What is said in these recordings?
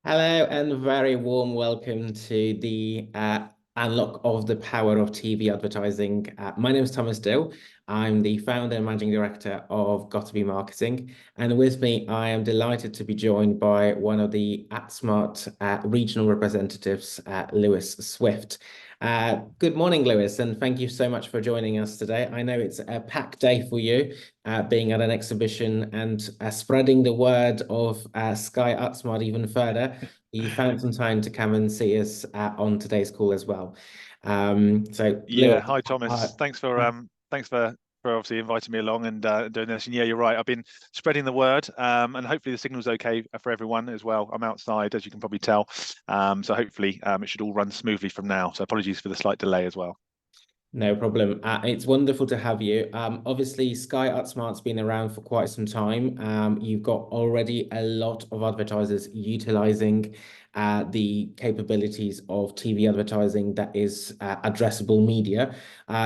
Hello and very warm welcome to the Unlock of the Power of TV Advertising. My name is Thomas Dill. I'm the founder and managing director of GottaBe Marketing. And with me, I am delighted to be joined by one of the AdSmart regional representatives, Lewis Swift. Good morning, Lewis, and thank you so much for joining us today. I know it's a packed day for you, being at an exhibition and spreading the word of Sky AdSmart even further. You found some time to come and see us on today's call as well. Yeah, Lewis, hi uh, Thomas. Thanks for obviously inviting me along and doing this. And yeah, you're right. I've been spreading the word, and hopefully the signal's okay for everyone as well. I'm outside, as you can probably tell, so hopefully it should all run smoothly from now. So apologies for the slight delay as well. no problem. It's wonderful to have you. Obviously, Sky AdSmart's been around for quite some time. You've got already a lot of advertisers utilizing the capabilities of TV advertising that is addressable media.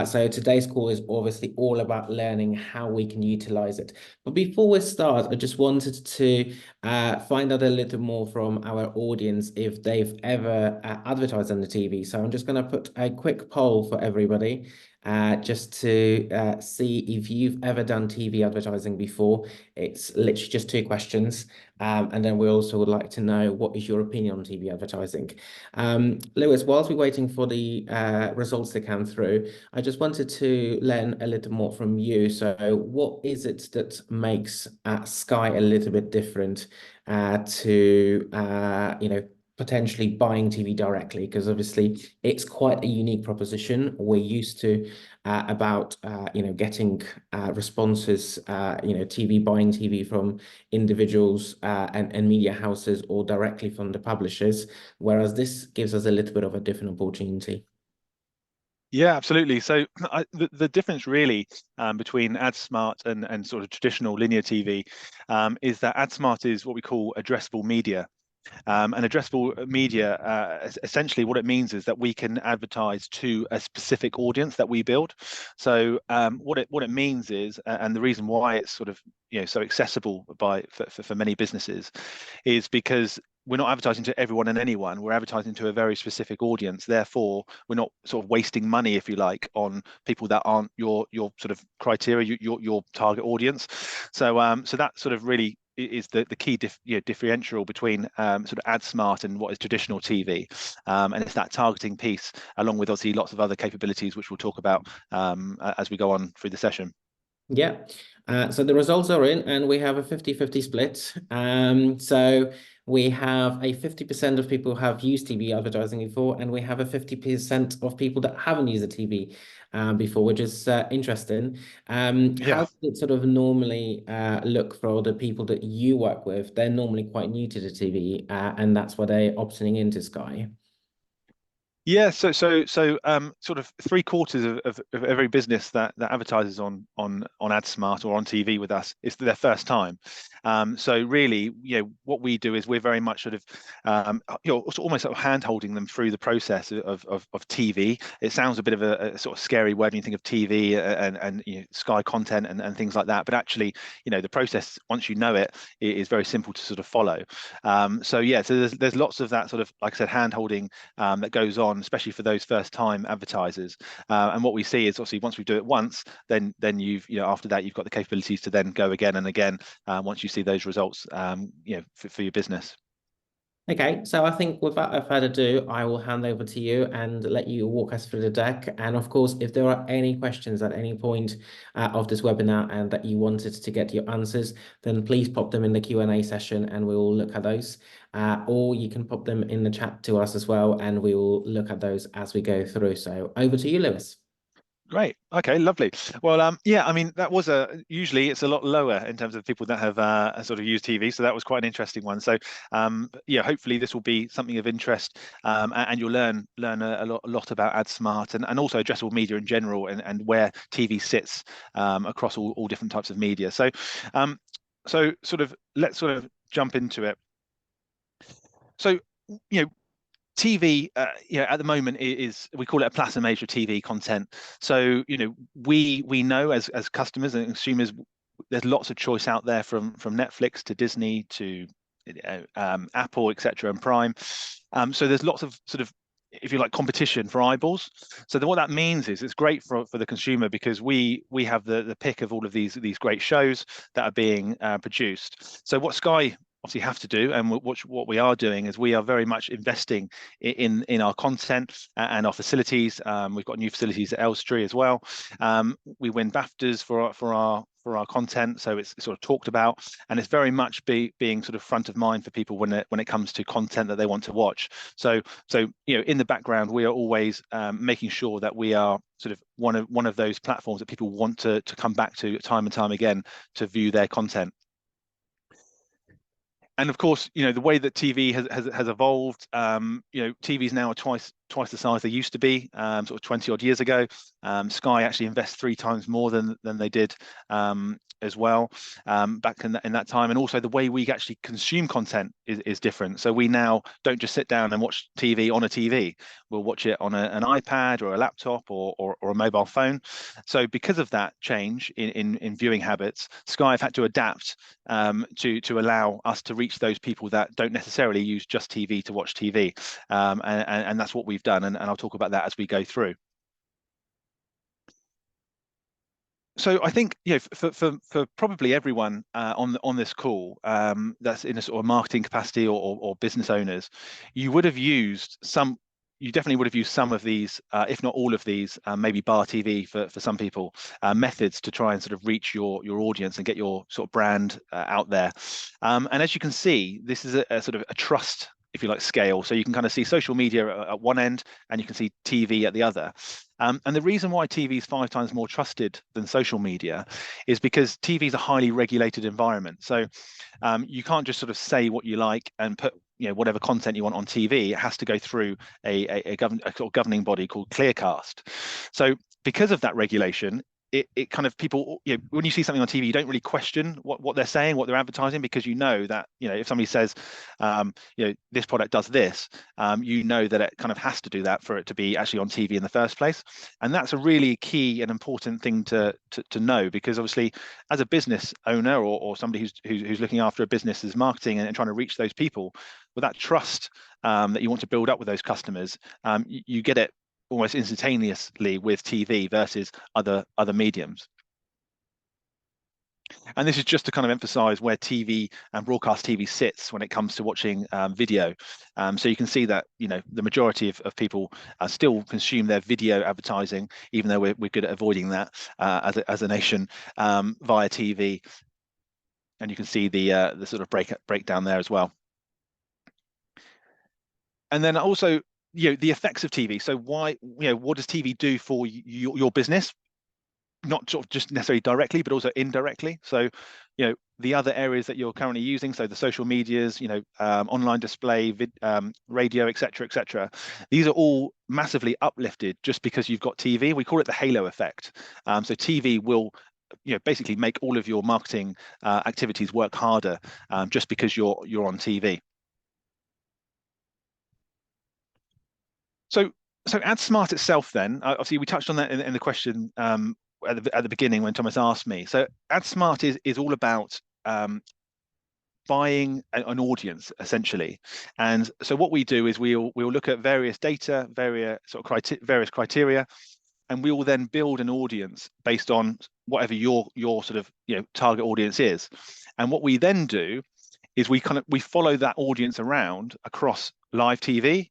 So today's call is obviously all about learning how we can utilize it. But before we start, I just wanted to find out a little more from our audience if they've ever advertised on the TV. So I'm just going to put a quick poll for everybody just to see if you've ever done TV advertising before. It's literally just two questions. And then we also would like to know what is your opinion on TV advertising. Lewis, whilst we're waiting for the results to come through, I just wanted to learn a little more from you. So what is it that makes Sky a little bit different to potentially buying TV directly? Because obviously it's quite a unique proposition. We're used to about getting responses, TV buying TV from individuals and media houses or directly from the publishers, whereas this gives us a little bit of a different opportunity. Yeah, absolutely. So the difference really between AdSmart and sort of traditional linear TV is that AdSmart is what we call addressable media. And addressable media, essentially what it means is that we can advertise to a specific audience that we build. So what it means is, and the reason why it's sort of so accessible for many businesses, is because we're not advertising to everyone and anyone. We're advertising to a very specific audience. Therefore, we're not sort of wasting money, if you like, on people that aren't your sort of criteria, your target audience. So that sort of really is the key differential between sort of AdSmart and what is traditional TV, and it's that targeting piece, along with obviously lots of other capabilities which we'll talk about as we go on through the session. Yeah. So the results are in, and we have a 50-50 split. So we have a 50% of people have used TV advertising before, and we have a 50% of people that haven't used a TV before, which is interesting. How Yeah. does it sort of normally look for the people that you work with? They're normally quite new to the TV, and that's why they're opting into Sky. Yeah, sort of three-quarters of every business that advertises on AdSmart or on TV with us is their first time. So really, what we do is we're very much sort of it's almost sort of hand-holding them through the process of TV. It sounds a bit of a sort of scary word when you think of TV and Sky content and things like that. But actually, the process, once you know it, is very simple to sort of follow. So there's lots of that sort of, like I said, hand-holding that goes on, especially for those first-time advertisers. And what we see is obviously once we do it once, then you've after that you've got the capabilities to then go again and again once you see those results, for your business. Okay, so I think without further ado, I will hand over to you and let you walk us through the deck. And of course, if there are any questions at any point of this webinar and that you wanted to get your answers, then please pop them in the Q&A session and we'll look at those. Or you can pop them in the chat to us as well, and we will look at those as we go through. So over to you, Lewis. Great. Okay, lovely. Well, I mean, that was usually it's a lot lower in terms of people that have sort of used TV. So that was quite an interesting one. So, hopefully this will be something of interest, and you'll learn a lot about AdSmart and also addressable media in general and where TV sits across all different types of media. So sort of let's sort of jump into it. So, you know, TV, at the moment is we call it a platinum age of TV content. So we know as customers and consumers, there's lots of choice out there from Netflix to Disney to Apple, etc., and Prime. So there's lots of sort of, if you like, competition for eyeballs. So what that means is it's great for the consumer, because we have the pick of all of these great shows that are being produced. So what Sky obviously have to do, and what we are doing, is we are very much investing in our content and our facilities. We've got new facilities at Elstree as well. We win BAFTAs for our content, so it's sort of talked about, and it's very much being sort of front of mind for people when it comes to content that they want to watch. So in the background, we are always making sure that we are sort of one of those platforms that people want to come back to time and time again to view their content. And of course, the way that TV has evolved, TVs now are twice the size they used to be, sort of 20 odd years ago. Sky actually invests 3 times more than they did as well back in that time. And also the way we actually consume content is different. So we now don't just sit down and watch TV on a TV. We'll watch it on an iPad or a laptop or a mobile phone. So because of that change in viewing habits, Sky have had to adapt to allow us to reach those people that don't necessarily use just TV to watch TV. And that's what we've done. And I'll talk about that as we go through. So I think, for probably everyone on this call that's in a sort of marketing capacity or business owners, you definitely would have used some of these, if not all of these, maybe bar TV for some people, methods to try and sort of reach your audience and get your sort of brand out there. And as you can see, this is a sort of a trust, if you like, scale. So you can kind of see social media at one end, and you can see TV at the other. And the reason why TV is 5 times more trusted than social media is because TV is a highly regulated environment. So you can't just sort of say what you like and put whatever content you want on TV. It has to go through a sort of governing body called Clearcast. So because of that regulation, it kind of, people, when you see something on TV, you don't really question what they're saying, what they're advertising, because that if somebody says this product does this, that it kind of has to do that for it to be actually on TV in the first place. And that's a really key and important thing to know, because obviously as a business owner or somebody who's looking after a business's marketing and trying to reach those people, with that trust that you want to build up with those customers, you get it almost instantaneously with TV versus other mediums. And this is just to kind of emphasize where TV and broadcast TV sits when it comes to watching video. So you can see that the majority of people still consume their video advertising, even though we're good at avoiding that as a nation, via TV. And you can see the sort of breakdown there as well. And then also, the effects of TV. So why, what does TV do for your business? Not sort of just necessarily directly, but also indirectly. So, the other areas that you're currently using, so the social medias, online display, radio, etc. These are all massively uplifted just because you've got TV. We call it the halo effect. So TV will basically make all of your marketing activities work harder just because you're on TV. So AdSmart itself, then, obviously we touched on that in the question at the beginning when Thomas asked me. So AdSmart is all about buying an audience, essentially. And so what we do is we'll look at various data, various criteria, and we will then build an audience based on whatever your sort of target audience is. And what we then do is we follow that audience around across live TV.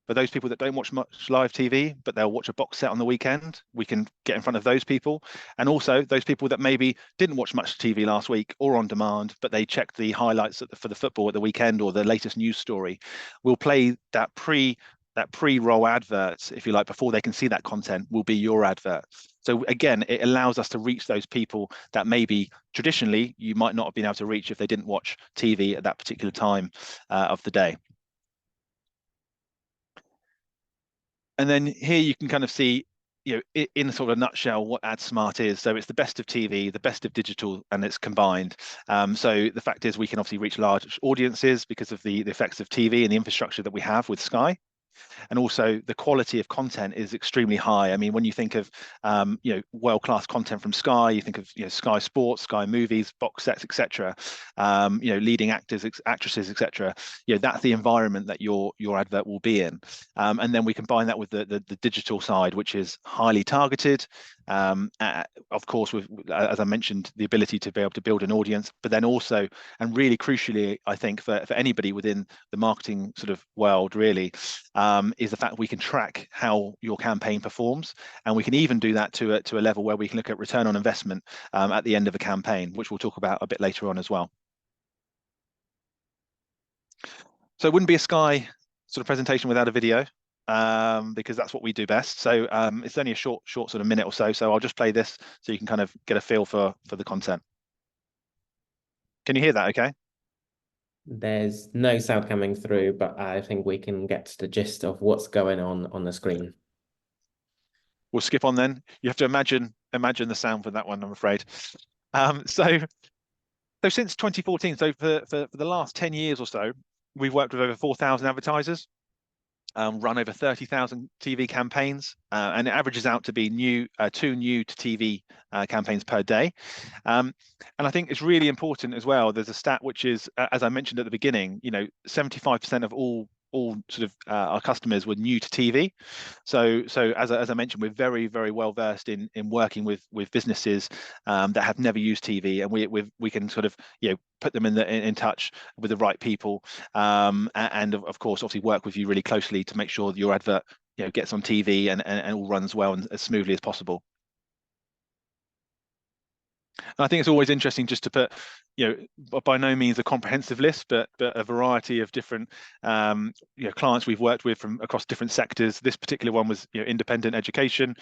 For those people that don't watch much live TV, but they'll watch a box set on the weekend, we can get in front of those people. And also those people that maybe didn't watch much TV last week or on demand, but they checked the highlights for the football at the weekend or the latest news story. We'll play that pre-roll advert, if you like, before they can see that content, will be your advert. So again, it allows us to reach those people that maybe traditionally you might not have been able to reach if they didn't watch TV at that particular time of the day. And then here you can kind of see, in a sort of a nutshell, what AdSmart is. So it's the best of TV, the best of digital, and it's combined. So the fact is we can obviously reach large audiences because of the effects of TV and the infrastructure that we have with Sky. And also the quality of content is extremely high. I mean, when you think of world-class content from Sky, you think of Sky Sports, Sky Movies, box sets, etc. Leading actors, actresses, etc. That's the environment that your advert will be in. And then we combine that with the digital side, which is highly targeted. Of course, with, as I mentioned, the ability to be able to build an audience, but then also, and really crucially, I think for anybody within the marketing sort of world, really, is the fact we can track how your campaign performs, and we can even do that to a level where we can look at return on investment at the end of a campaign, which we'll talk about a bit later on as well. So it wouldn't be a Sky sort of presentation without a video, because that's what we do best. So it's only a short sort of minute or so. So I'll just play this so you can kind of get a feel for the content. Can you hear that okay? There's no sound coming through, but I think we can get the gist of what's going on the screen. We'll skip on then. You have to imagine the sound for that one, I'm afraid. So since 2014, so for the last 10 years or so, we've worked with over 4,000 advertisers, run over 30,000 TV campaigns, and it averages out to be two new to TV campaigns per day. And I think it's really important as well. There's a stat which is, as I mentioned at the beginning, 75% of all sort of our customers were new to TV. So as I mentioned, we're very, very well versed in working with businesses that have never used TV, and we can sort of put them in touch with the right people, and of course obviously work with you really closely to make sure that your advert gets on TV and all runs well and as smoothly as possible. And I think it's always interesting just to put, by no means a comprehensive list, but a variety of different clients we've worked with from across different sectors. This particular one was independent education,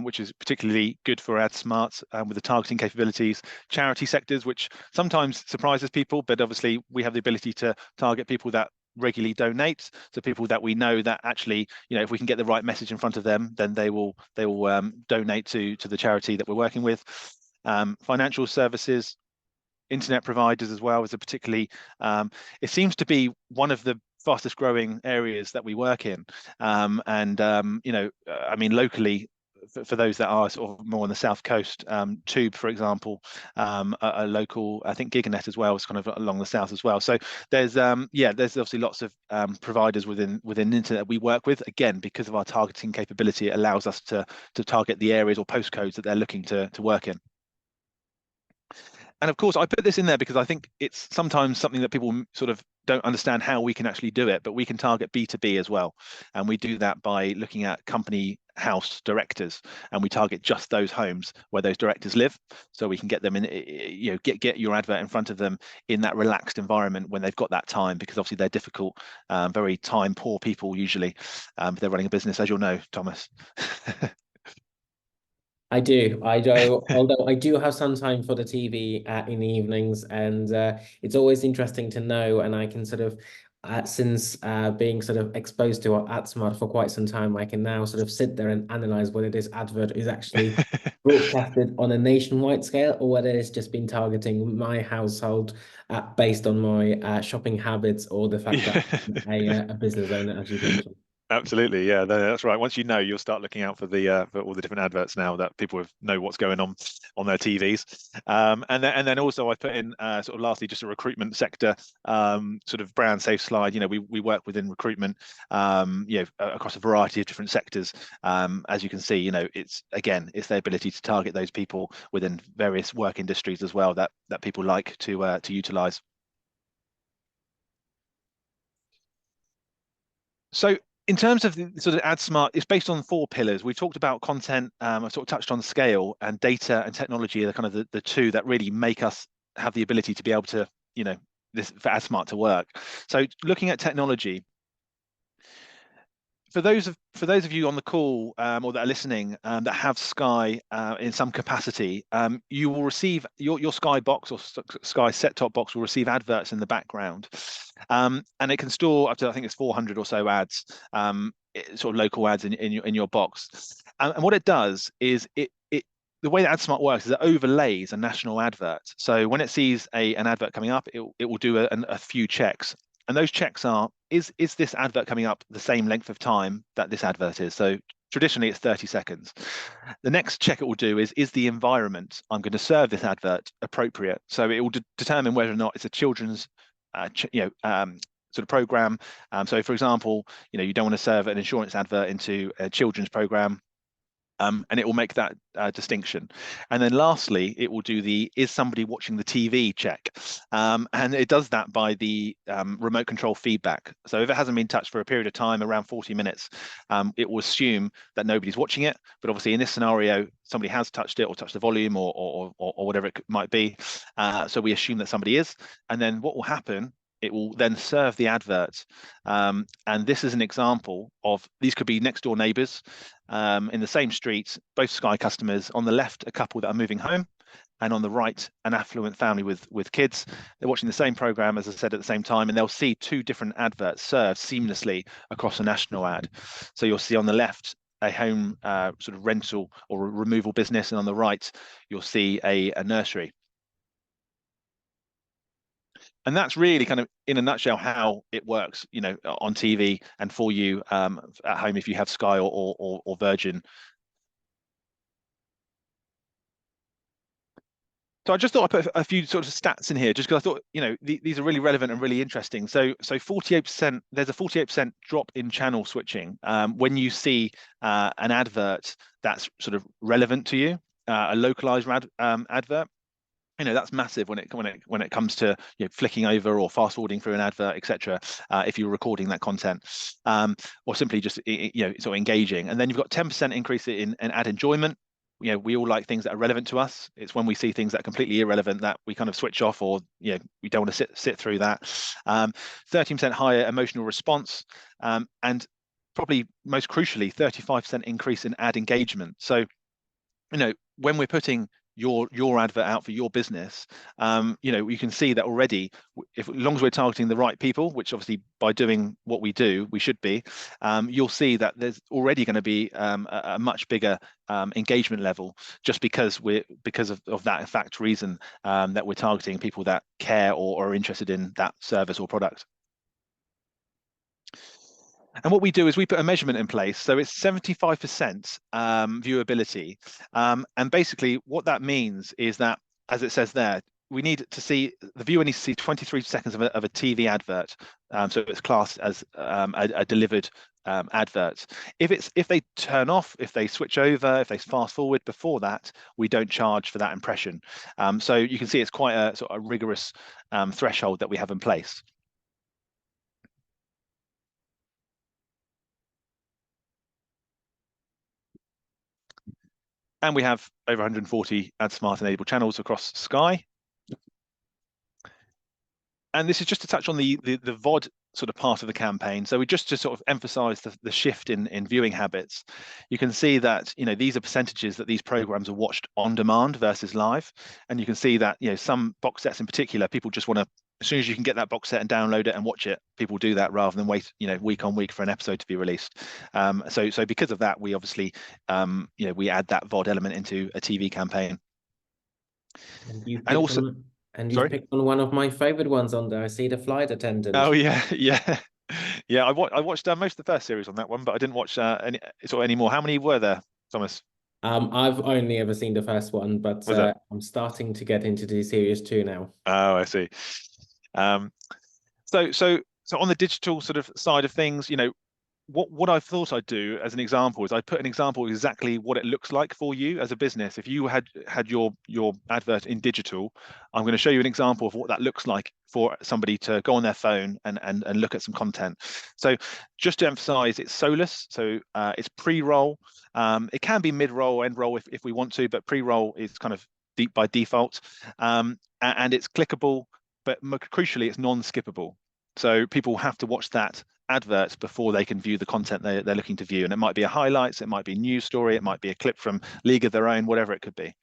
which is particularly good for AdSmart with the targeting capabilities. Charity sectors, which sometimes surprises people, but obviously we have the ability to target people that regularly donate, so people that we know that actually if we can get the right message in front of them, then they will donate to the charity that we're working with. Financial services, internet providers as well is a particularly, it seems to be one of the fastest growing areas that we work in. I mean, locally, for those that are sort of more on the south coast, Tube, for example, a local, I think Giganet as well is kind of along the south as well. So there's obviously lots of providers within internet we work with. Again, because of our targeting capability, it allows us to target the areas or postcodes that they're looking to work in. And of course, I put this in there because I think it's sometimes something that people sort of don't understand how we can actually do it, but we can target B2B as well. And we do that by looking at company house directors, and we target just those homes where those directors live. So we can get them in, get your advert in front of them in that relaxed environment when they've got that time, because obviously they're difficult, very time poor people usually, if they're running a business, as you'll know, Thomas. I do. Although I do have some time for the TV in the evenings, and it's always interesting to know. And I can sort of, since being sort of exposed to AdSmart for quite some time, I can now sort of sit there and analyze whether this advert is actually broadcasted on a nationwide scale or whether it's just been targeting my household based on my shopping habits or the fact that I'm a business owner, as you mentioned. Absolutely, yeah, that's right. Once you'll start looking out for for all the different adverts now that people know what's going on their TVs. And then also I put in sort of lastly just a recruitment sector sort of brand safe slide. We work within recruitment across a variety of different sectors. As you can see, it's their ability to target those people within various work industries as well that people like to utilize. So in terms of the sort of AdSmart, it's based on 4 pillars. We talked about content, I sort of touched on scale, and data and technology are kind of the two that really make us have the ability to be able to, this for AdSmart to work. So looking at technology, for those of you on the call or that are listening that have Sky in some capacity, you will receive your Sky box or Sky set-top box will receive adverts in the background, and it can store up to, I think it's 400 or so ads, sort of local ads in your box. And what it does is the way that AdSmart works is it overlays a national advert. So when it sees an advert coming up, it will do a few checks. And those checks are is this advert coming up the same length of time that this advert is? So traditionally it's 30 seconds. The next check it will do is the environment I'm going to serve this advert appropriate? So it will determine whether or not it's a children's sort of program. So for example, you don't want to serve an insurance advert into a children's program. And it will make that distinction. And then lastly, it will do the is somebody watching the TV check. And it does that by the remote control feedback. So if it hasn't been touched for a period of time, around 40 minutes, it will assume that nobody's watching it. But obviously in this scenario, somebody has touched it or touched the volume or whatever it might be. So we assume that somebody is. And then what will happen, it will then serve the advert. And this is an example of, these could be next door neighbors in the same street, both Sky customers. On the left, a couple that are moving home, and on the right, an affluent family with kids. They're watching the same program, as I said, at the same time, and they'll see two different adverts served seamlessly across a national ad. So you'll see on the left, a home sort of rental or removal business, and on the right, you'll see a nursery. And that's really kind of, in a nutshell, how it works, on TV and for you at home if you have Sky or Virgin. So I just thought I'd put a few sort of stats in here, just because I thought, these are really relevant and really interesting. So 48%, there's a 48% drop in channel switching when you see an advert that's sort of relevant to you, a localized advert. That's massive when it comes to flicking over or fast forwarding through an advert, etc. If you're recording that content, or simply just sort of engaging. And then you've got 10% increase in ad enjoyment. We all like things that are relevant to us. It's when we see things that are completely irrelevant that we kind of switch off, or we don't want to sit through that. 13% higher emotional response, and probably most crucially, 35% increase in ad engagement. So when we're putting your advert out for your business, you can see that already, as long as we're targeting the right people, which obviously by doing what we do, we should be, you'll see that there's already going to be a much bigger engagement level, just because of that fact reason, that we're targeting people that care or are interested in that service or product. And what we do is we put a measurement in place. So it's 75% viewability. And basically what that means is that, as it says there, we need to see, the viewer needs to see 23 seconds of a TV advert. So it's classed as a delivered advert. If they turn off, if they switch over, if they fast forward before that, we don't charge for that impression. So you can see it's quite a sort of rigorous threshold that we have in place. And we have over 140 AdSmart enabled channels across Sky. And this is just to touch on the VOD sort of part of the campaign. So we just to sort of emphasize the shift in viewing habits. You can see that, these are percentages that these programs are watched on demand versus live. And you can see that, some box sets in particular, people just want to, as soon as you can get that box set and download it and watch it, people do that rather than wait, week on week for an episode to be released. So because of that, we obviously, we add that VOD element into a TV campaign. And you've picked on one of my favorite ones on there. I see the flight attendant. Oh yeah, yeah, yeah. I watched most of the first series on that one, but I didn't watch any more. How many were there, Thomas? I've only ever seen the first one, but I'm starting to get into the series 2 now. Oh, I see. So on the digital sort of side of things, what I thought I'd do as an example is I put an example of exactly what it looks like for you as a business. If you had your advert in digital, I'm going to show you an example of what that looks like for somebody to go on their phone and look at some content. So just to emphasize, it's soulless. So it's pre-roll. It can be mid-roll, end-roll if we want to, but pre-roll is kind of deep by default. And it's clickable, but crucially, it's non-skippable. So people have to watch that adverts before they can view the content they're looking to view. And it might be a highlights, it might be a news story, it might be a clip from League of Their Own, whatever it could be.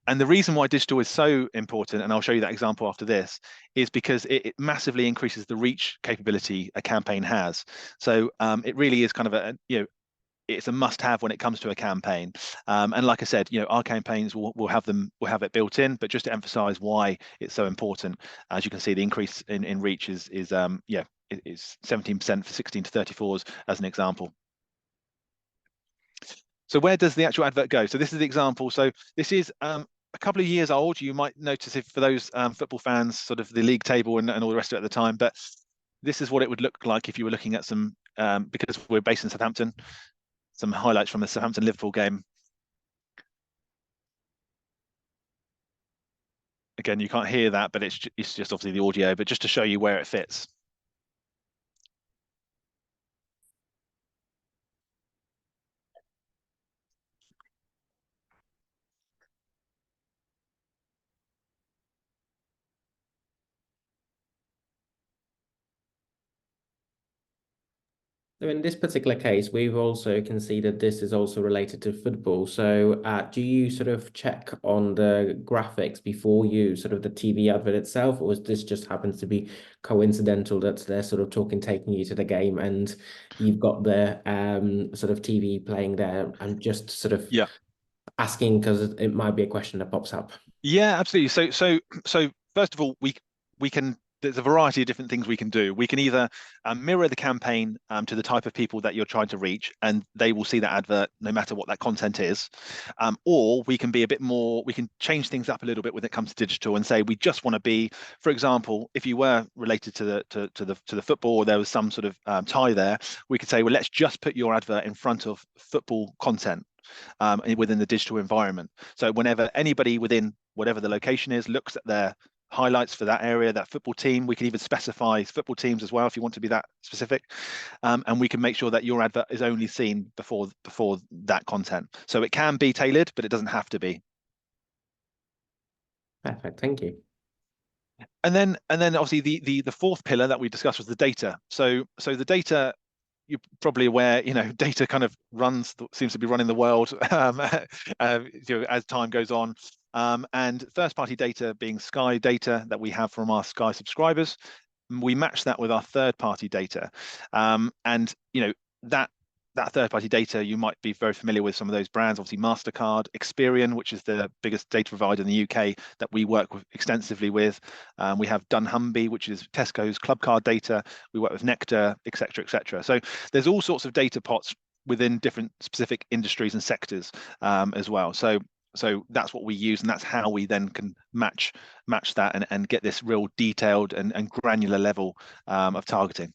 And the reason why digital is so important, and I'll show you that example after this, is because it massively increases the reach capability a campaign has. So it really is kind of it's a must-have when it comes to a campaign. And like I said, our campaigns will have it built in, but just to emphasize why it's so important, as you can see, the increase in reach is 17% for 16 to 34s as an example. So where does the actual advert go? So this is the example. So this is a couple of years old. You might notice, if for those football fans, sort of the league table and all the rest of it at the time, but this is what it would look like if you were looking at some, because we're based in Southampton, some highlights from the Southampton-Liverpool game. Again, you can't hear that, but it's just obviously the audio, but just to show you where it fits. So in this particular case, we've also considered this is also related to football. So do you sort of check on the graphics before you sort of the TV advert itself, or is this just happens to be coincidental that they're sort of taking you to the game and you've got the sort of TV playing there? I'm just sort of Yeah. asking because it might be a question that pops up. Yeah, absolutely. So first of all, we can. There's a variety of different things we can do. We can either mirror the campaign to the type of people that you're trying to reach, and they will see that advert no matter what that content is. Or we can be a bit more. We can change things up a little bit when it comes to digital and say we just want to be, for example, if you were related to the football, or there was some sort of tie there, we could say, well, let's just put your advert in front of football content. Within the digital environment. So whenever anybody within whatever the location is looks at their highlights for that area, that football team, we can even specify football teams as well if you want to be that specific, and we can make sure that your advert is only seen before that content. So it can be tailored, but it doesn't have to be. Perfect, thank you. And then obviously the fourth pillar that we discussed was the data. So the data, you're probably aware, data kind of seems to be running the world as time goes on. And first-party data being Sky data that we have from our Sky subscribers, we match that with our third-party data. And that third-party data, you might be very familiar with some of those brands, obviously MasterCard, Experian, which is the biggest data provider in the UK that we work with extensively with. We have dunnhumby, which is Tesco's club card data. We work with Nectar, et cetera, et cetera. So there's all sorts of data pots within different specific industries and sectors as well. So that's what we use, and that's how we then can match that and get this real detailed and granular level of targeting.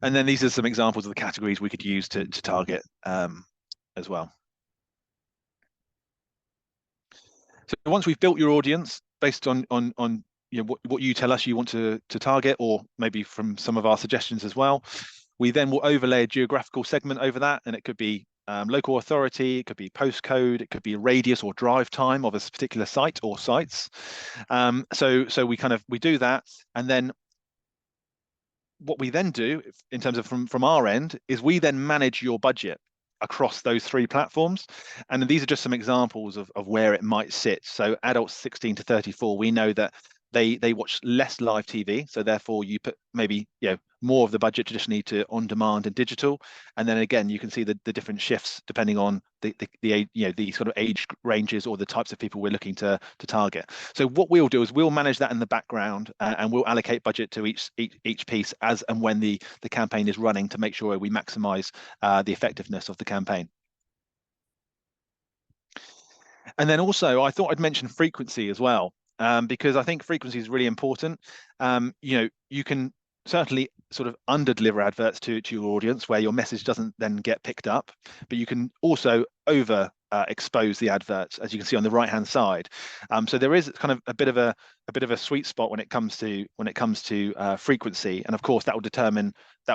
And then these are some examples of the categories we could use to target as well. So once we've built your audience based on what you tell us you want to target, or maybe from some of our suggestions as well, we then will overlay a geographical segment over that, and it could be local authority, it could be postcode, it could be radius or drive time of a particular site or sites. So we do that, and then what we then do in terms of from our end is we then manage your budget across those three platforms. And these are just some examples of where it might sit. So adults 16 to 34, we know that they watch less live TV, so therefore you put maybe more of the budget traditionally to on demand and digital, and then again you can see the different shifts depending on the sort of age ranges or the types of people we're looking to target. So what we'll do is we'll manage that in the background, and we'll allocate budget to each piece as and when the campaign is running to make sure we maximize the effectiveness of the campaign. And then also I thought I'd mention frequency as well. Because I think frequency is really important. You can certainly sort of under-deliver adverts to your audience where your message doesn't then get picked up, but you can also over expose the adverts, as you can see on the right-hand side. So there is kind of a bit of a sweet spot when it comes to frequency, and of course that will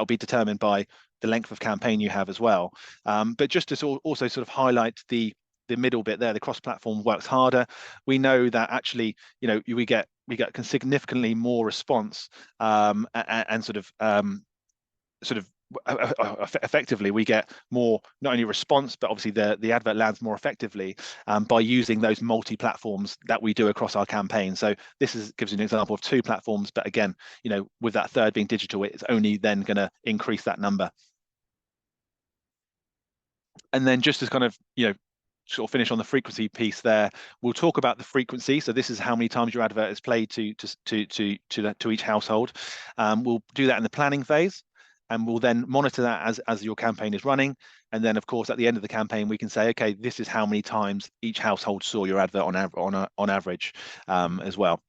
be determined by the length of campaign you have as well. But just to also sort of highlight the middle bit there, the cross-platform works harder. We know that actually, we get significantly more response, and sort of effectively we get more not only response, but obviously the advert lands more effectively by using those multi-platforms that we do across our campaign. So this gives you an example of 2 platforms, but again, with that third being digital, it's only then going to increase that number. And then just as kind of, sort of finish on the frequency piece there, we'll talk about the frequency. So this is how many times your advert is played to each household. We'll do that in the planning phase, and we'll then monitor that as your campaign is running. And then, of course, at the end of the campaign, we can say, okay, this is how many times each household saw your advert on average as well.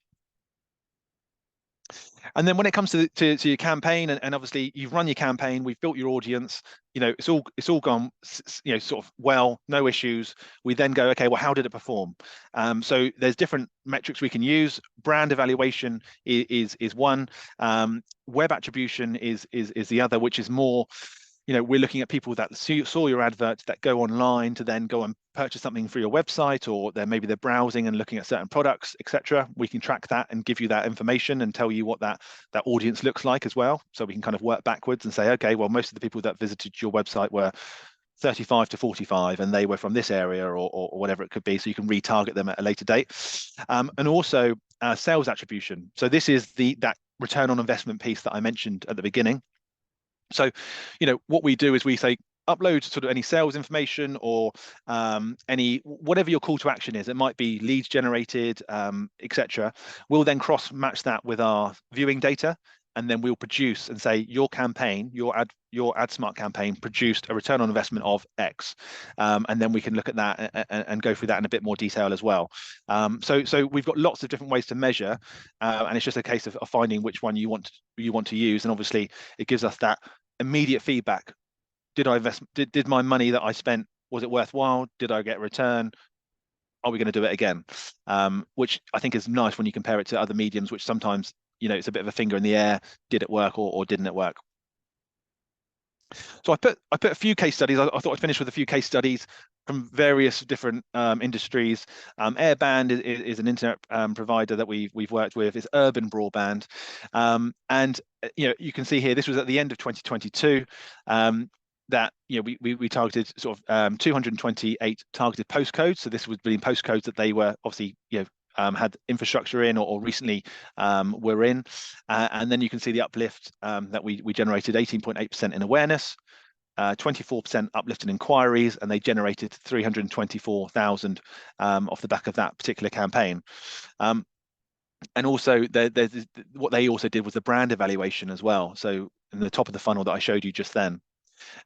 And then when it comes to your campaign, and obviously you've run your campaign, we've built your audience, it's all gone, sort of well, no issues. We then go, okay, well, how did it perform? So there's different metrics we can use. Brand evaluation is one. Web attribution is the other, which is more, we're looking at people that saw your advert that go online to then go and purchase something through your website, or maybe they're browsing and looking at certain products, etc. We can track that and give you that information and tell you what that audience looks like as well. So we can kind of work backwards and say, okay, well, most of the people that visited your website were 35 to 45, and they were from this area or whatever it could be. So you can retarget them at a later date. And also sales attribution. So this is that return on investment piece that I mentioned at the beginning. So, what we do is we say, upload sort of any sales information or whatever your call to action is. It might be leads generated, etc. We'll then cross match that with our viewing data, and then we'll produce and say your campaign, your AdSmart campaign produced a return on investment of X, and then we can look at that and go through that in a bit more detail as well. So we've got lots of different ways to measure, and it's just a case of finding which one you want to use, and obviously it gives us that immediate feedback. Did I invest? Did my money that I spent, was it worthwhile? Did I get a return? Are we going to do it again? Which I think is nice when you compare it to other mediums, which sometimes it's a bit of a finger in the air. Did it work or didn't it work? So I put a few case studies. I thought I'd finish with a few case studies from various different industries. Airband is an internet provider that we've worked with. It's urban broadband, and you can see here this was at the end of 2022. That we targeted sort of 228 targeted postcodes. So this would be postcodes that they were obviously had infrastructure in or recently were in, and then you can see the uplift that we generated 18.8% in awareness, 24% uplift in inquiries, and they generated 324,000 off the back of that particular campaign. And also what they also did was the brand evaluation as well. So in the top of the funnel that I showed you just then.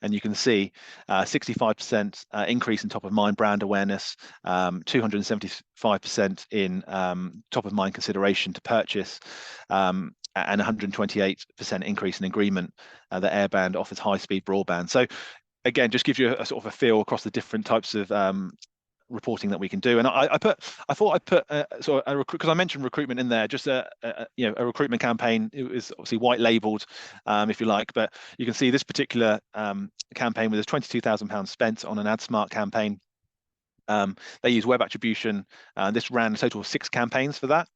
And you can see 65% increase in top of mind brand awareness, 275% in top of mind consideration to purchase, and 128% increase in agreement that Airband offers high speed broadband. So again, just gives you a sort of a feel across the different types of reporting that we can do. And I thought I'd put sort of because I mentioned recruitment in there, just a recruitment campaign. It was obviously white labeled, if you like, but you can see this particular campaign with £22,000 spent on an AdSmart campaign. They use web attribution. This ran a total of 6 campaigns for that,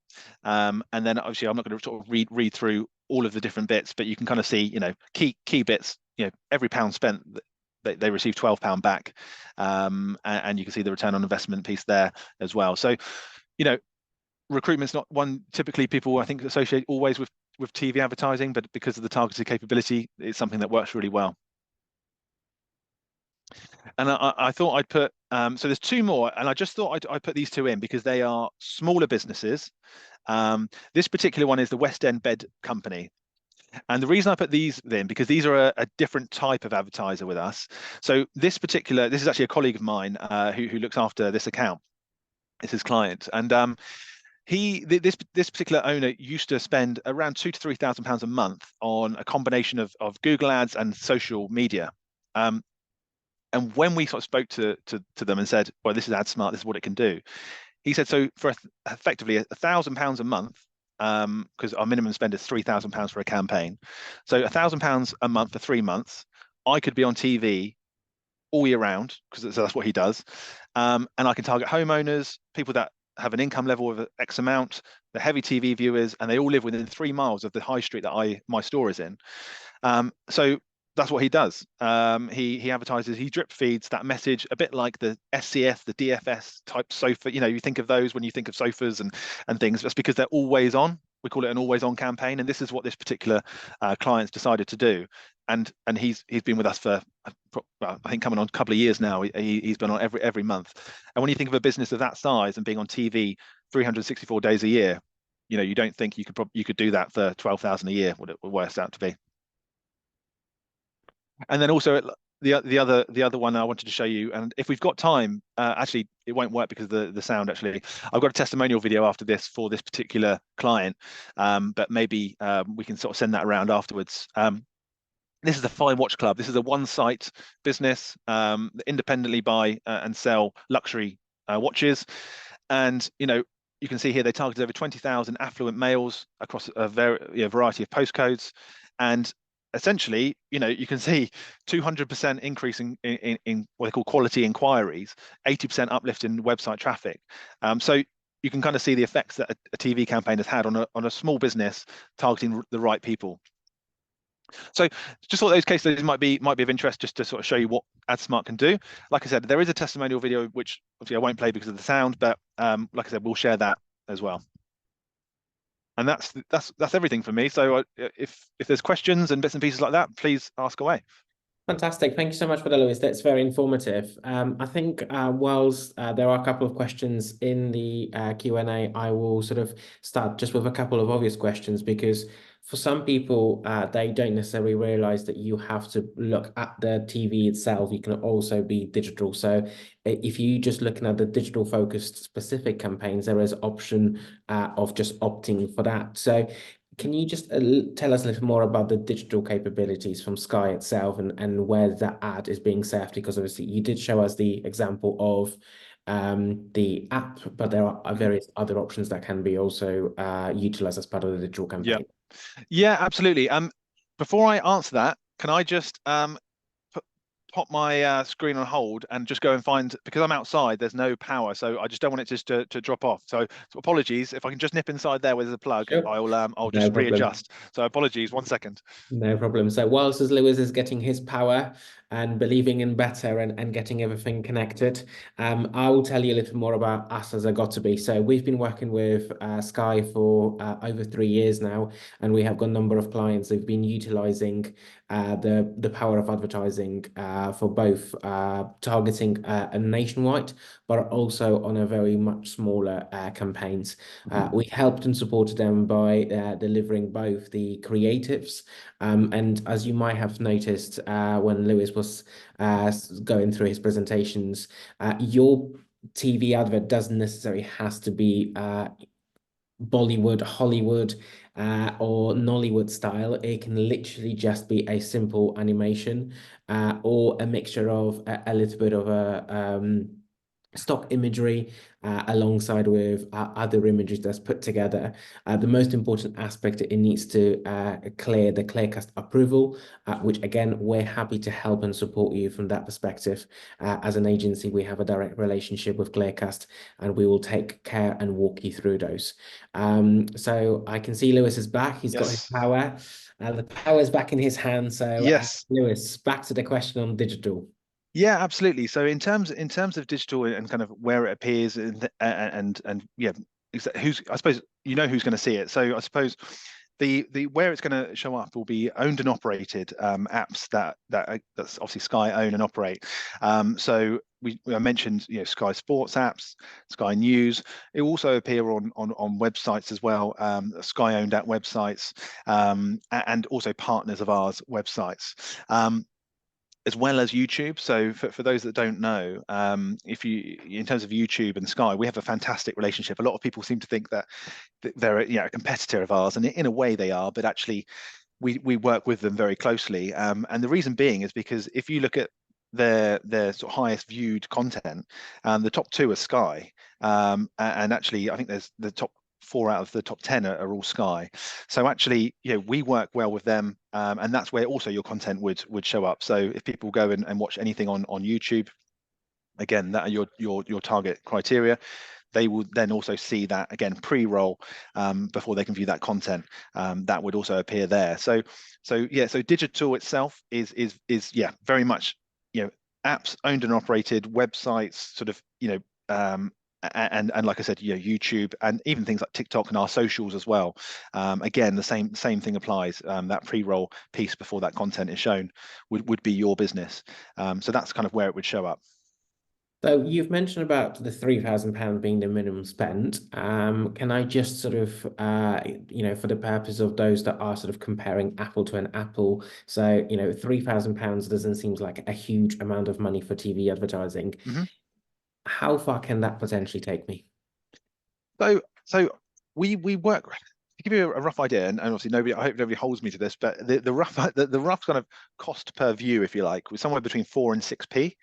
and then obviously I'm not going to sort of read through all of the different bits, but you can kind of see key bits. Every pound spent, they receive £12 back, and you can see the return on investment piece there as well. So recruitment's not one typically people I think associate always with TV advertising, but because of the targeted capability, it's something that works really well. And I thought I'd put so there's 2 more, and I just thought I'd put these 2 in because they are smaller businesses. This particular one is the West End Bed Company. And the reason I put these in, because these are a different type of advertiser with us. So this is actually a colleague of mine who looks after this account. It's his client, and this particular owner used to spend around £2,000 to £3,000 a month on a combination of Google Ads and social media. And when we sort of spoke to them and said, well, this is AdSmart, this is what it can do, he said, so for effectively £1,000 a month, because our minimum spend is £3,000 for a campaign. So £1,000 a month for 3 months, I could be on TV all year round, because that's what he does. And I can target homeowners, people that have an income level of X amount, the heavy TV viewers, and they all live within 3 miles of the high street that my store is in. So that's what he does. He advertises, he drip feeds that message, a bit like the SCF, the DFS type sofa. You think of those when you think of sofas and things. That's because they're always on. We call it an always on campaign. And this is what this particular client's decided to do. and he's been with us for I think coming on a couple of years now. He's been on every month. And when you think of a business of that size and being on TV 364 days a year, you don't think you could do that for 12,000 a year. What it works out to be. And then also the other one I wanted to show you, and if we've got time, actually it won't work because of the sound. Actually, I've got a testimonial video after this for this particular client, but maybe we can sort of send that around afterwards. This is the Fine Watch Club. This is a one-site business that independently buy and sell luxury watches, and you can see here they targeted over 20,000 affluent males across a variety of postcodes, and essentially, you can see 200% increase in what they call quality inquiries, 80% uplift in website traffic. So you can kind of see the effects that a TV campaign has had on a small business targeting the right people. So just thought those case studies might be of interest, just to sort of show you what AdSmart can do. Like I said, there is a testimonial video which obviously I won't play because of the sound, but like I said, we'll share that as well. And that's everything for me. So if there's questions and bits and pieces like that, please ask away. Fantastic. Thank you so much for that, Lewis. That's very informative. I think whilst there are a couple of questions in the Q&A, I will sort of start just with a couple of obvious questions, because for some people, they don't necessarily realize that you have to look at the TV itself. You can also be digital. So if you just looking at the digital focused specific campaigns, there is option of just opting for that. So can you just tell us a little more about the digital capabilities from Sky itself and where that ad is being served? Because obviously you did show us the example of the app, but there are various other options that can be also utilized as part of the digital campaign. Yeah, absolutely. Before I answer that, can I just pop my screen on hold and just go and find, because I'm outside, there's no power, so I just don't want it just to drop off. So apologies. If I can just nip inside there where there's a plug, Sure. I'll No just problem. readjust. So apologies, 1 second. No problem. So whilst as Lewis is getting his power and believing in better and getting everything connected, I will tell you a little more about us as a GottaBe. So we've been working with Sky for over 3 years now, and we have got a number of clients who've been utilizing the power of advertising for both targeting a nationwide, but also on a very much smaller campaigns. We helped and supported them by delivering both the creatives, and as you might have noticed when Lewis was going through his presentations, your TV advert doesn't necessarily has to be Bollywood, Hollywood, or Nollywood style. It can literally just be a simple animation or a mixture of a little bit of a stock imagery alongside with other images that's put together. The most important aspect, it needs to clear the Clearcast approval, which again, we're happy to help and support you from that perspective. As an agency, we have a direct relationship with Clearcast, and we will take care and walk you through those. So I can see Lewis is back. He's got his power. The power is back in his hands. So Yes. Lewis, back to the question on digital. Yeah, absolutely. So in terms of digital and kind of where it appears and yeah, who's, I suppose who's going to see it. So I suppose the where it's going to show up will be owned and operated apps that's obviously Sky own and operate. So I mentioned Sky Sports apps, Sky News. It will also appear on websites as well, Sky owned app websites, and also partners of ours websites. As well as YouTube. So for those that don't know, in terms of YouTube and Sky, we have a fantastic relationship. A lot of people seem to think that they're a competitor of ours, and in a way they are, but actually we work with them very closely. And the reason being is because if you look at their sort of highest viewed content, the top 2 are Sky, and actually I think there's the top 4 out of the top 10 are all Sky. So actually, we work well with them, and that's where also your content would show up. So if people go and watch anything on YouTube, again, that are your target criteria, they will then also see that again pre-roll before they can view that content. That would also appear there. So digital itself is very much apps owned and operated, websites, sort of and like I said, YouTube and even things like TikTok and our socials as well. Again, the same thing applies. That pre-roll piece before that content is shown would be your business. So that's kind of where it would show up. So you've mentioned about the £3,000 being the minimum spend. Can I just sort of, for the purpose of those that are sort of comparing apple to an apple, so, £3,000 doesn't seem like a huge amount of money for TV advertising. Mhm. How far can that potentially take me? So we work to give you a rough idea, and obviously I hope nobody holds me to this, but the rough the rough kind of cost per view, if you like, was somewhere between 4 and 6p.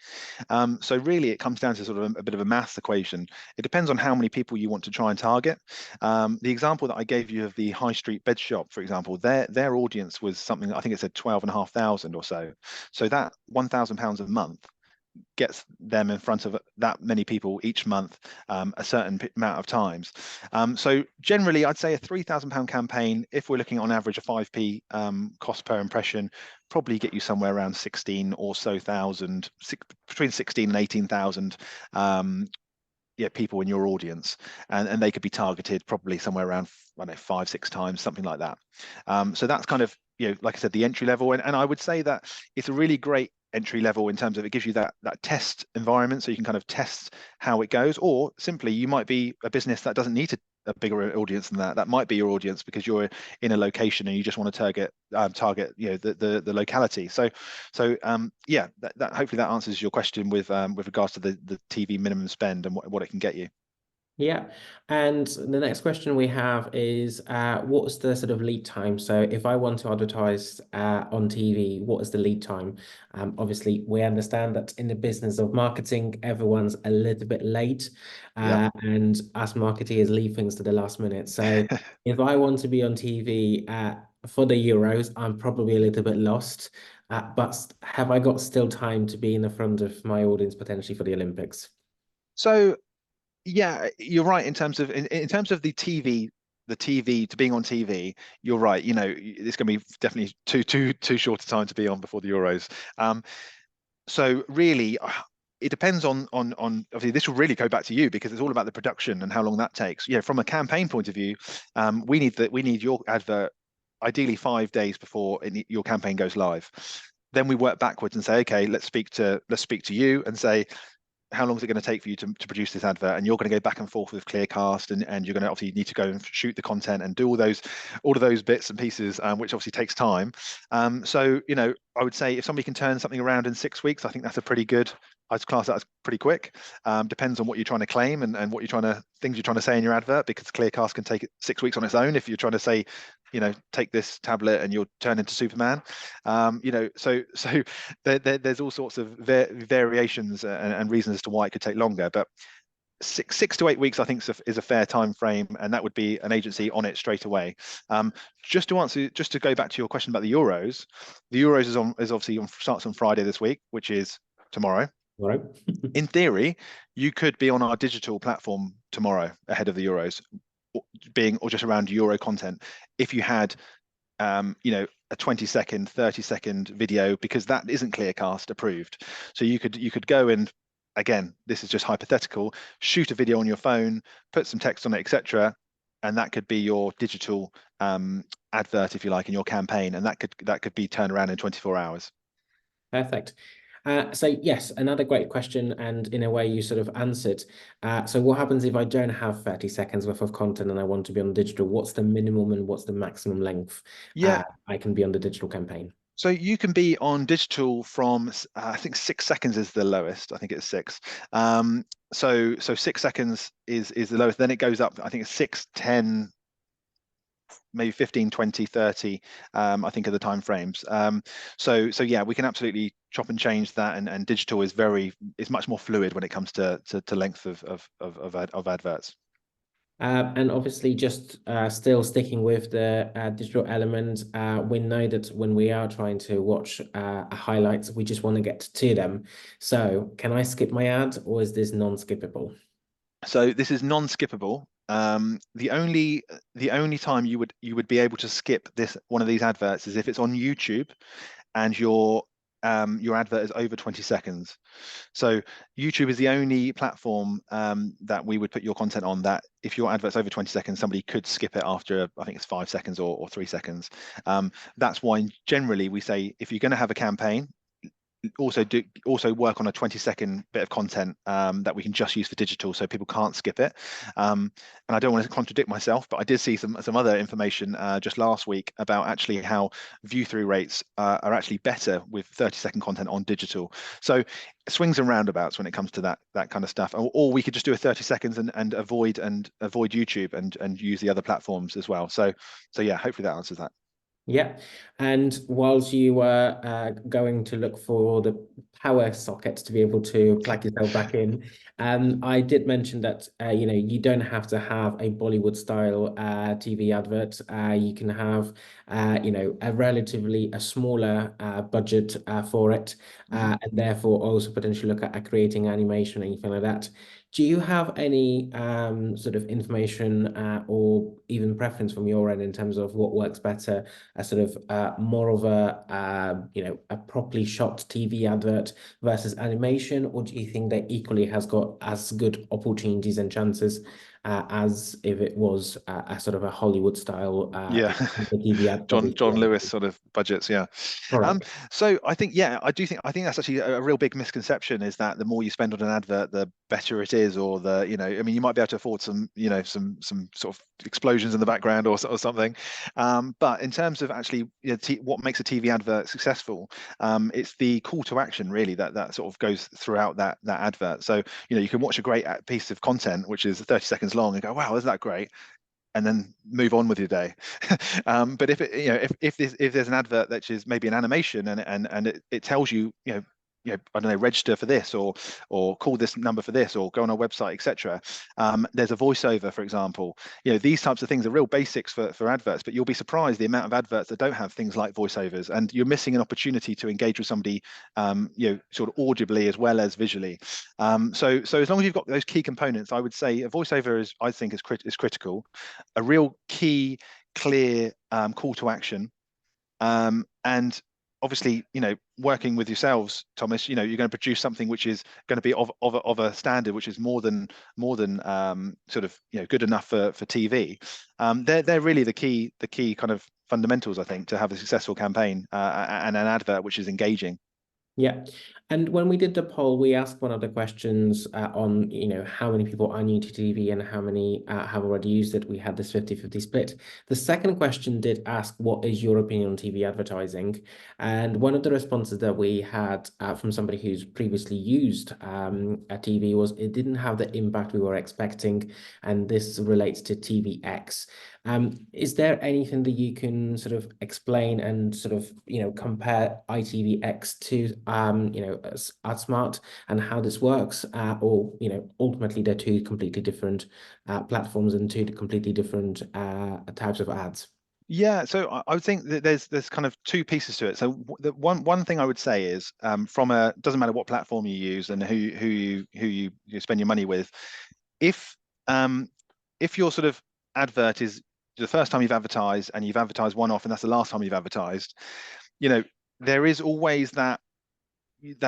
So really, it comes down to sort of a bit of a maths equation. It depends on how many people you want to try and target. The example that I gave you of the high street bed shop, for example, their audience was something, I think it said 12,500 or so. So that £1,000 a month gets them in front of that many people each month, a certain amount of times. So generally, I'd say a £3,000 campaign, if we're looking on average a 5p cost per impression, probably get you somewhere around 16 or so thousand, between 16 and 18,000 people in your audience, and they could be targeted probably somewhere around, I don't know, 5, 6 times, something like that. So that's kind of, like I said, the entry level, and I would say that it's a really great entry level in terms of it gives you that test environment, so you can kind of test how it goes. Or simply, you might be a business that doesn't need a bigger audience than that. That might be your audience because you're in a location and you just want to target the locality. Yeah, that hopefully that answers your question with regards to the TV minimum spend and what it can get you. Yeah. And the next question we have is what's the sort of lead time? So if I want to advertise on TV, what is the lead time? Obviously, we understand that in the business of marketing, everyone's a little bit late, Yeah. and us marketeers leave things to the last minute. So if I want to be on TV for the Euros, I'm probably a little bit lost. But have I got still time to be in the front of my audience potentially for the Olympics? So yeah, you're right in terms of in terms of the TV to being on TV. You're right. It's going to be definitely too short a time to be on before the Euros. So really, it depends on obviously this will really go back to you because it's all about the production and how long that takes. From a campaign point of view, we need your advert ideally 5 days before your campaign goes live. Then we work backwards and say, okay, let's speak to you and say, how long is it going to take for you to produce this advert? And you're going to go back and forth with Clearcast, and you're going to obviously need to go and shoot the content and do all of those bits and pieces, which obviously takes time. So I would say if somebody can turn something around in 6 weeks, I think that's a pretty good. I'd class that as pretty quick. Depends on what you're trying to claim and what things you're trying to say in your advert, because Clearcast can take 6 weeks on its own if you're trying to say, take this tablet and you'll turn into Superman. So there's all sorts of variations and reasons as to why it could take longer, but 6 to 8 weeks, I think, is a fair time frame, and that would be an agency on it straight away. Just to go back to your question about the Euros is obviously starts on Friday this week, which is tomorrow. All right. In theory, you could be on our digital platform tomorrow ahead of the Euros, or just around Euro content, if you had a 20-second, 30-second video, because that isn't Clearcast approved. So you could go and, again, this is just hypothetical, shoot a video on your phone, put some text on it, etc., and that could be your digital advert, if you like, in your campaign, and that could be turned around in 24 hours. Perfect. So yes, another great question, and in a way you sort of answered. So what happens if I don't have 30 seconds worth of content and I want to be on digital? What's the minimum and what's the maximum length Yeah. I can be on the digital campaign? So you can be on digital from I think 6 seconds is the lowest. I think it's 6. So 6 seconds is the lowest. Then it goes up. I think it's 6, 10, maybe 15, 20, 30. I think are the time frames. So yeah, we can absolutely chop and change that, and digital is much more fluid when it comes to length of adverts. And obviously, just still sticking with the digital element, we know that when we are trying to watch highlights, we just want to get to them. So, can I skip my ad, or is this non-skippable? So this is non-skippable. The only time you would be able to skip one of these adverts is if it's on YouTube and your advert is over 20 seconds. So YouTube is the only platform that we would put your content on that if your advert's over 20 seconds, somebody could skip it after, I think it's 5 seconds or 3 seconds. That's why generally we say if you're going to have a campaign, also work on a 20-second bit of content that we can just use for digital, so people can't skip it. And I don't want to contradict myself, but I did see some other information just last week about actually how view through rates are actually better with 30-second content on digital. So swings and roundabouts when it comes to that kind of stuff. Or we could just do a 30 seconds and avoid YouTube and use the other platforms as well. So yeah, hopefully that answers that. Yeah, and whilst you were going to look for the power socket to be able to plug yourself back in, I did mention that you don't have to have a Bollywood style TV advert. You can have a relatively smaller budget for it, and therefore also potentially look at creating animation or anything like that. Do you have any sort of information or even preference from your end in terms of what works better? A sort of more of a properly shot TV advert versus animation, or do you think that equally has got as good opportunities and chances as if it was a sort of a Hollywood style Yeah, TV ad, John obviously? Lewis sort of budgets, yeah. Correct. So I think, yeah, I think that's actually a real big misconception, is that the more you spend on an advert, the better it is, or I mean, you might be able to afford some, some sort of explosions in the background or something. But in terms of actually, what makes a TV advert successful, it's the call to action really that sort of goes throughout that advert. So you can watch a great piece of content which is 30 seconds long and go, wow, isn't that great? And then move on with your day. But if if there's an advert that is maybe an animation and it tells you, I don't know, register for this or call this number for this or go on our website, etc. There's a voiceover, for example. These types of things are real basics for adverts, but you'll be surprised the amount of adverts that don't have things like voiceovers, and you're missing an opportunity to engage with somebody, sort of audibly as well as visually. So as long as you've got those key components, I would say a voiceover I think is critical. A real key, clear call to action, and obviously, working with yourselves, Thomas, you're going to produce something which is going to be of a standard which is more than sort of good enough for TV. They're really the key kind of fundamentals, I think, to have a successful campaign and an advert which is engaging. Yeah. And when we did the poll, we asked one of the questions on, how many people are new to TV and how many have already used it. We had this 50-50 split. The second question did ask, what is your opinion on TV advertising? And one of the responses that we had from somebody who's previously used a TV was it didn't have the impact we were expecting. And this relates to TVX. Is there anything that you can sort of explain and sort of, compare ITVX to, AdSmart and how this works? Or, ultimately they're two completely different platforms and two completely different types of ads. Yeah, so I would think that there's kind of two pieces to it. So the one thing I would say is, from doesn't matter what platform you use and who you spend your money with, if your sort of advert is the first time you've advertised and you've advertised one off and that's the last time you've advertised, there is always that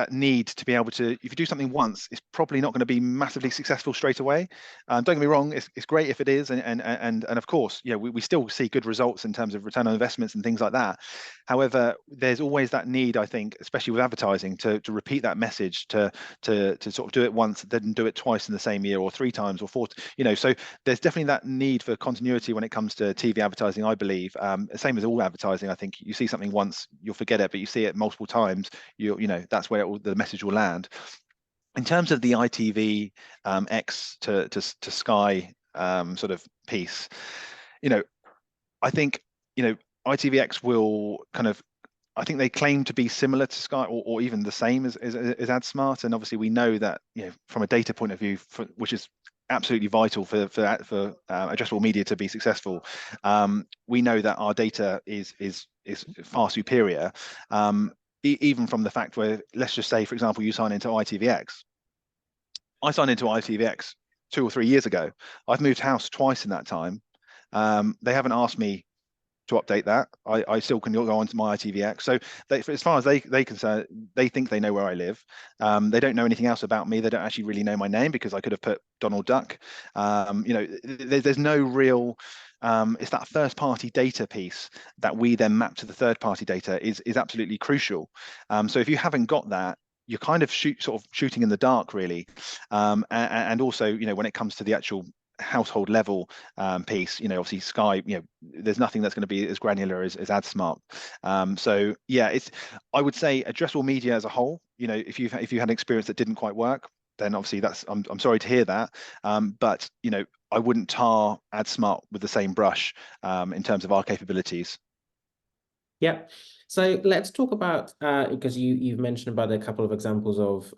need to be able to, if you do something once, it's probably not going to be massively successful straight away. Don't get me wrong, it's great if it is, and of course, we still see good results in terms of return on investments and things like that. However, there's always that need, I think, especially with advertising, to repeat that message, to sort of do it once, then do it twice in the same year, or 3 times, or 4. So there's definitely that need for continuity when it comes to TV advertising, I believe. Same as all advertising, I think you see something once, you'll forget it, but you see it multiple times, that's where the message will land. In terms of the ITV X to Sky sort of piece, I think ITVX will kind of, I think they claim to be similar to Sky or even the same as AdSmart, and obviously we know that from a data point of view, which is absolutely vital for addressable media to be successful. We know that our data is far superior. Even from the fact where, let's just say, for example, you sign into ITVX. I signed into ITVX 2 or 3 years ago. I've moved house twice in that time. They haven't asked me to update that. I still can go onto my ITVX. So as far as they concern, they think they know where I live. They don't know anything else about me. They don't actually really know my name because I could have put Donald Duck. There's no real. It's that first party data piece that we then map to the third party data is absolutely crucial. So if you haven't got that, you're kind of sort of shooting in the dark, really. And also, when it comes to the actual household level piece, obviously Sky, there's nothing that's going to be as granular as AdSmart. So yeah, I would say addressable media as a whole. If you had an experience that didn't quite work, then obviously I'm sorry to hear that. But I wouldn't tar AdSmart with the same brush in terms of our capabilities. Yeah. So let's talk about because you've mentioned about a couple of examples of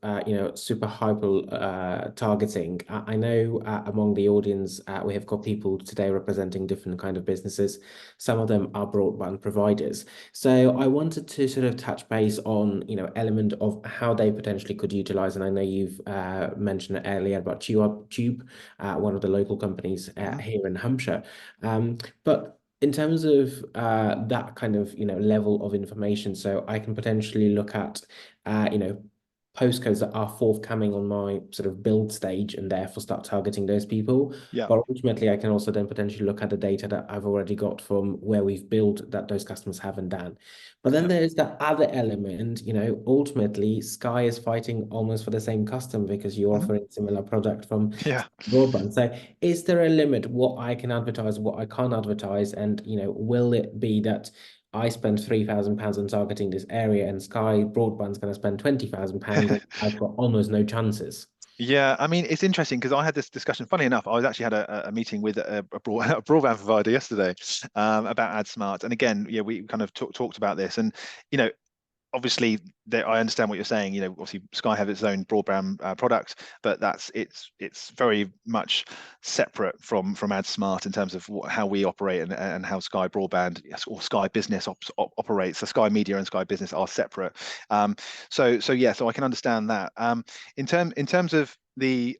super hyper targeting. I know among the audience we have got people today representing different kind of businesses. Some of them are broadband providers. So I wanted to sort of touch base on element of how they potentially could utilize. And I know you've mentioned earlier about Tube, one of the local companies here in Hampshire. But in terms of that kind of level of information, so I can potentially look at postcodes that are forthcoming on my sort of build stage and therefore start targeting those people. Yeah. But ultimately, I can also then potentially look at the data that I've already got from where we've built that those customers haven't done. But then there's that other element, ultimately Sky is fighting almost for the same customer because you're Mhm. offering similar product from Yeah. broadband. So is there a limit what I can advertise, what I can't advertise? And, will it be that I spend £3,000 on targeting this area and Sky Broadband's going to spend £20,000 and I've got almost no chances? Yeah, I mean, it's interesting because I had this discussion. Funny enough, I was actually had a meeting with a broadband provider yesterday about AdSmart, and again, yeah, we kind of talked about this, and obviously I understand what you're saying. Obviously Sky have its own broadband product, but it's very much separate from AdSmart in terms of how we operate and how Sky Broadband or Sky Business operates. So Sky Media and Sky Business are separate. So I can understand that. In terms of the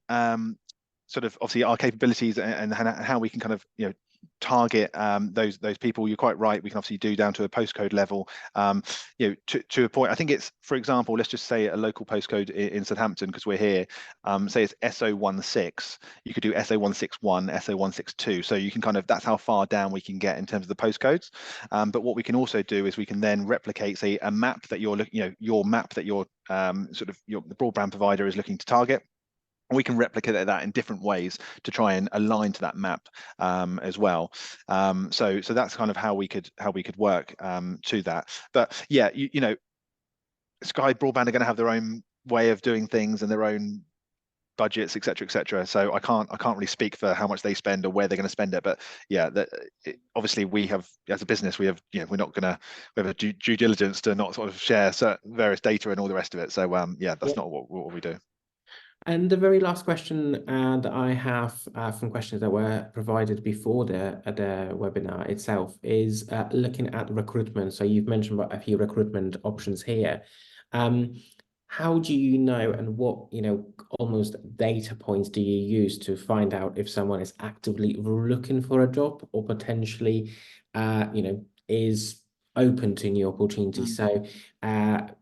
sort of obviously our capabilities and how we can kind of target those people. You're quite right. We can obviously do down to a postcode level. To a point. I think it's, for example, let's just say a local postcode in Southampton because we're here. Say it's SO16. You could do SO161, SO162. So you can kind of that's how far down we can get in terms of the postcodes. But what we can also do is we can then replicate, say, a map that you're looking, your map that your the broadband provider is looking to target. We can replicate that in different ways to try and align to that map as well. So that's kind of how we could work to that. But yeah, Sky Broadband are going to have their own way of doing things and their own budgets, etc., etc. So I can't really speak for how much they spend or where they're going to spend it. But yeah, obviously we have, as a business, we have we're not going to we have a due diligence to not sort of share certain various data and all the rest of it. So yeah, that's not what we do. And the very last question that I have from questions that were provided before the webinar itself is looking at recruitment. So you've mentioned about a few recruitment options here. How do you know and what, almost data points do you use to find out if someone is actively looking for a job or potentially, is open to new opportunities? So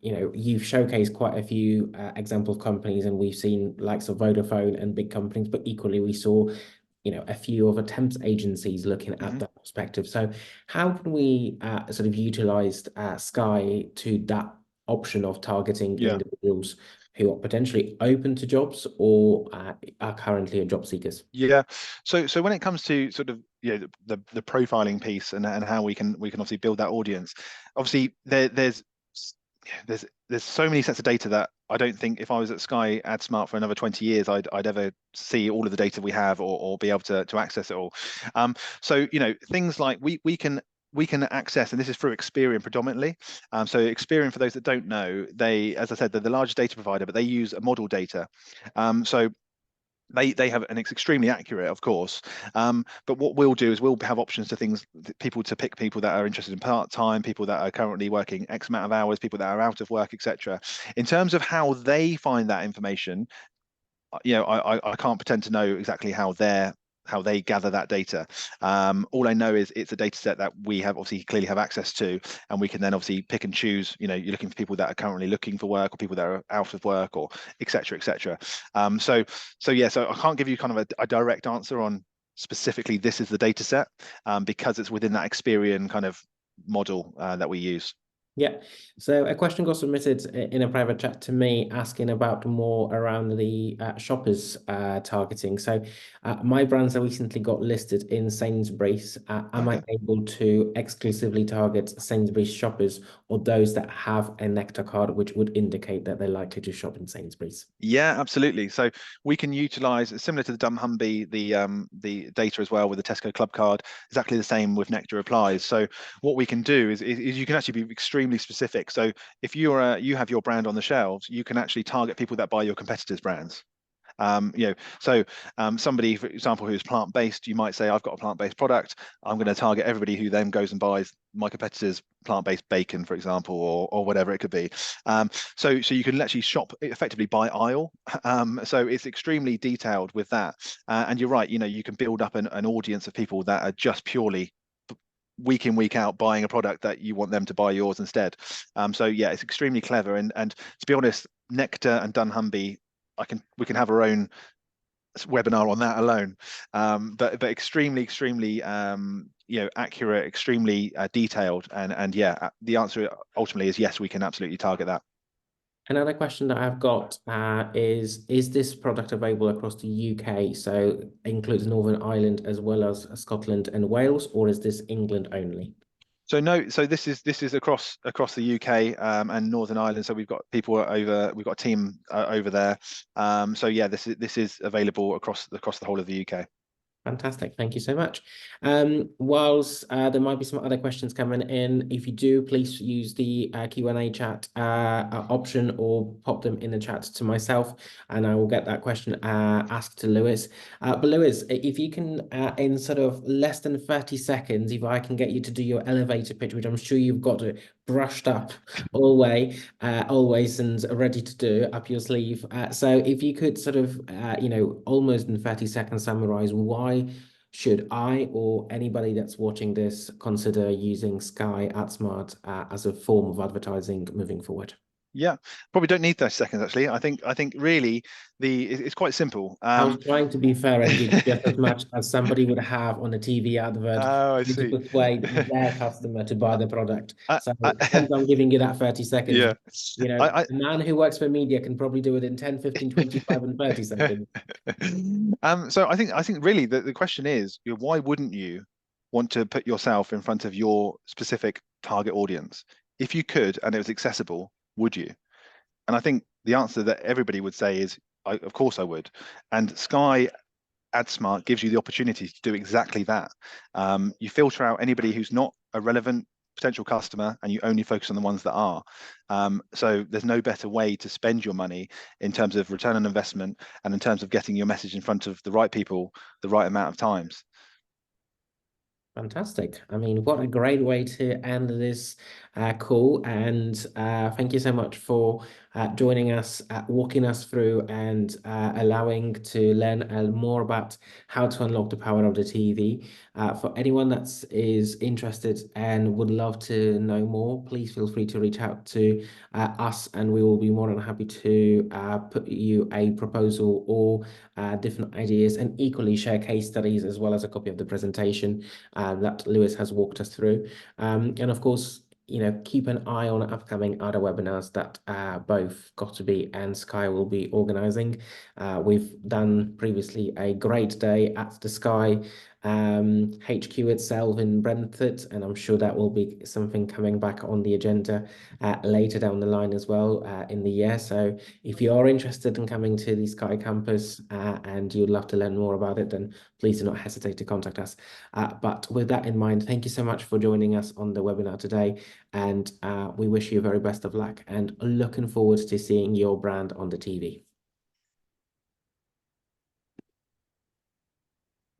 you've showcased quite a few example of companies, and we've seen likes of Vodafone and big companies, but equally we saw, a few of attempts agencies looking at that perspective. So how can we sort of utilize Sky to that option of targeting Yeah. individuals who are potentially open to jobs or are currently job seekers? Yeah. So when it comes to sort of the profiling piece and how we can obviously build that audience, obviously there's so many sets of data that I don't think if I was at Sky AdSmart for another 20 years, I'd ever see all of the data we have or be able to access it all. So things like we can access, and this is through Experian predominantly. So Experian, for those that don't know, as I said, they're the largest data provider, but they use a model data. So they have, and it's extremely accurate, of course. But what we'll do is we'll have options to people to pick people that are interested in part-time, people that are currently working X amount of hours, people that are out of work, etc. In terms of how they find that information, I can't pretend to know exactly how their how they gather that data. All I know is it's a data set that we have obviously clearly have access to, and we can then obviously pick and choose. You know, you're looking for people that are currently looking for work, or people that are out of work, or et cetera, et cetera. So yeah, so I can't give you kind of a direct answer on specifically this is the data set, because it's within that Experian kind of model that we use. Yeah. So a question got submitted in a private chat to me asking about more around the shoppers targeting. So my brands have recently got listed in Sainsbury's. Am I Okay. able to exclusively target Sainsbury's shoppers or those that have a Nectar card, which would indicate that they're likely to shop in Sainsbury's? Yeah, absolutely. So we can utilize, similar to the dunnhumby, the data as well with the Tesco Club card, exactly the same with Nectar applies. So what we can do is you can actually be extremely specific. So if you have your brand on the shelves, you can actually target people that buy your competitors' brands. So somebody, for example, who's plant-based, you might say, I've got a plant-based product. I'm going to target everybody who then goes and buys my competitor's plant-based bacon, for example, or whatever it could be. So you can actually shop effectively by aisle. So it's extremely detailed with that. And you're right, you can build up an audience of people that are just purely week in, week out buying a product that you want them to buy yours instead. So yeah, it's extremely clever. And to be honest, Nectar and dunnhumby, we can have our own webinar on that alone. But extremely accurate, extremely detailed, and yeah, the answer ultimately is yes, we can absolutely target that. Another question that I've got is this product available across the UK? So includes Northern Ireland as well as Scotland and Wales, or is this England only? So no, so this is across the UK and Northern Ireland. So we've got people over, we've got a team over there. So yeah, this is available across the whole of the UK. Fantastic. Thank you so much. Whilst there might be some other questions coming in, if you do, please use the Q&A chat option or pop them in the chat to myself, and I will get that question asked to Lewis. But Lewis, if you can, in sort of less than 30 seconds, if I can get you to do your elevator pitch, which I'm sure you've got it brushed up always and ready to do up your sleeve. So if you could sort of, almost in 30 seconds summarize why should I or anybody that's watching this consider using Sky AdSmart as a form of advertising moving forward? Yeah, probably don't need 30 seconds actually. I think really it's quite simple. I was trying to be fair and give you just as much as somebody would have on a TV advert Oh, I to see. persuade their customer to buy the product. I, So I, hence I'm giving you that 30 seconds. yeah, A I, man who works for media can probably do it in 10, 15, 25, and 30 seconds. so I think really the question is, why wouldn't you want to put yourself in front of your specific target audience? If you could and it was accessible, would you? And I think the answer that everybody would say is, of course I would. And Sky AdSmart gives you the opportunity to do exactly that. You filter out anybody who's not a relevant potential customer, and you only focus on the ones that are. So there's no better way to spend your money in terms of return on investment and in terms of getting your message in front of the right people the right amount of times. Fantastic. I mean, what a great way to end this call. And thank you so much for joining us, walking us through and allowing to learn more about how to unlock the power of the TV. For anyone that is interested and would love to know more, please feel free to reach out to us and we will be more than happy to put you a proposal or different ideas and equally share case studies as well as a copy of the presentation that Lewis has walked us through. And of course, keep an eye on upcoming other webinars that both GottaBe and Sky will be organizing. We've done previously a great day at the Sky HQ itself in Brentford, and I'm sure that will be something coming back on the agenda later down the line as well in the year. So if you are interested in coming to the Sky campus and you'd love to learn more about it, then please do not hesitate to contact us. But with that in mind, thank you so much for joining us on the webinar today. And we wish you very best of luck and looking forward to seeing your brand on the TV.